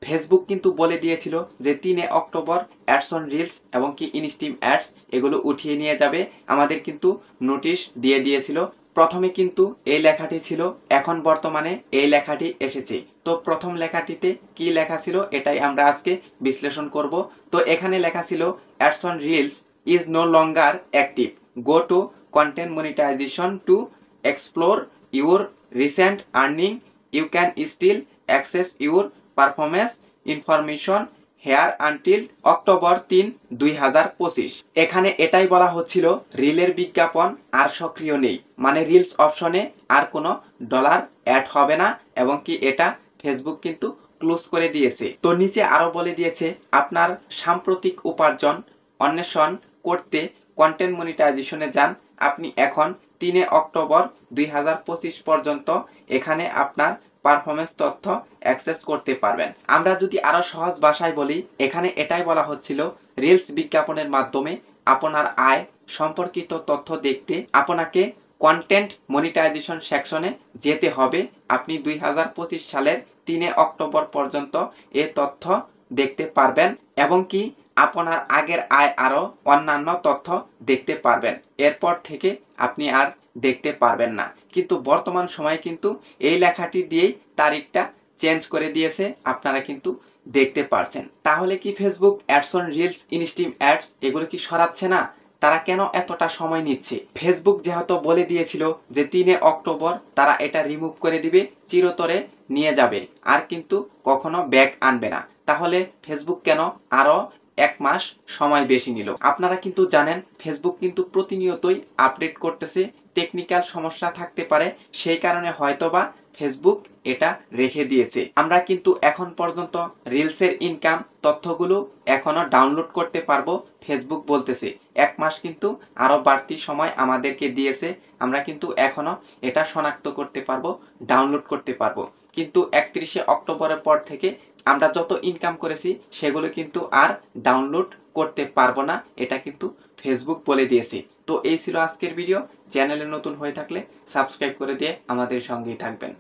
Facebook কিন্তু বলে দিয়েছিল যে 3 অক্টোবর অ্যাডস অন রিলস এবং কি ইনস্ট্রিম অ্যাডস এগুলো উঠিয়ে নিয়ে যাবে। আমাদের কিন্তু নোটিশ দিয়ে দিয়েছিল। প্রথমে কিন্তু এই লেখাটি ছিল, এখন বর্তমানে এই লেখাটি এসেছে। তো প্রথম লেখাটিতে কি লেখা ছিল এটাই আমরা আজকে বিশ্লেষণ করব। তো এখানে লেখা ছিল ads on reels is no longer active, go to content monetization to explore your recent earning, you can still access your performance information here until October 3, 2025। এখানে এটাই বলা হচ্ছিল রিলের বিজ্ঞাপন আর সক্রিয় নেই, মানে রিলস অপশনে আর কোনো ডলার অ্যাড হবে না এবং কি এটা ফেসবুক কিন্তু ক্লোজ করে দিয়েছে। তো নিচে আরো বলে দিয়েছে আপনার সাম্প্রতিক উপার্জন অন্বেষণ করতে কন্টেন্ট মনিটাইজেশনে যান। আপনি এখন 3 অক্টোবর 2025 পর্যন্ত এখানে আপনার পারফরমেন্স তথ্য অ্যাক্সেস করতে পারবেন। আমরা যদি আরো সহজ ভাষায় বলি, এখানে এটাই বলা হচ্ছিল রিলস বিজ্ঞাপনের মাধ্যমে আপনার আয় সম্পর্কিত তথ্য দেখতে আপনাকে কন্টেন্ট মনিটাইজেশন সেকশনে যেতে হবে। আপনি 2025 সালের 3 অক্টোবর পর্যন্ত এ তথ্য দেখতে পারবেন এবং কি আপনার আগের আয় আরো অন্যান্য তথ্য দেখতে পারবেন। এরপর থেকে আপনি আর দেখতে পারবেন না। কিন্তু বর্তমান সময়ে কিন্তু এই লেখাটি দিয়েই তারিখটা চেঞ্জ করে দিয়েছে, আপনারা কিন্তু দেখতে পারছেন। তাহলে কি Facebook ads on reels instream ads এগুলো কি সরাচ্ছে না? তারা কেন এতটা সময় নিচ্ছে? ফেসবুক যেহেতু বলে দিয়েছিল যে 3 অক্টোবর তারা এটা রিমুভ করে দিবে, চিরতরে নিয়ে যাবে, আর কিন্তু কখনো ব্যাক আনবে না। তাহলে ফেসবুক কেন আরো 1 মাস সময় বেশি নিল? আপনারা কিন্তু জানেন ফেসবুক কিন্তু প্রতিনিয়তই আপডেট করতেছে। টেকনিক্যাল সমস্যা থাকতে পারে, সেই কারণে হয়তোবা ফেসবুক এটা রেখে দিয়েছে। আমরা কিন্তু এখন পর্যন্ত রিলসের ইনকাম তথ্যগুলো এখনো ডাউনলোড করতে পারবো। ফেসবুক বলতেছে 1 মাস কিন্তু আরো বাড়তি সময় আমাদেরকে দিয়েছে, আমরা কিন্তু এখনো এটা শনাক্ত করতে পারবো, ডাউনলোড করতে পারবো। কিন্তু 31 অক্টোবরের পর থেকে আমরা যত ইনকাম করেছি সেগুলো কিন্তু আর ডাউনলোড করতে পারবো না, এটা কিন্তু ফেসবুক বলে দিয়েছে। তো এই ছিল আজকের ভিডিও। চ্যানেলে নতুন হয়ে থাকলে সাবস্ক্রাইব করে দিয়ে আমাদের সঙ্গেই থাকবেন।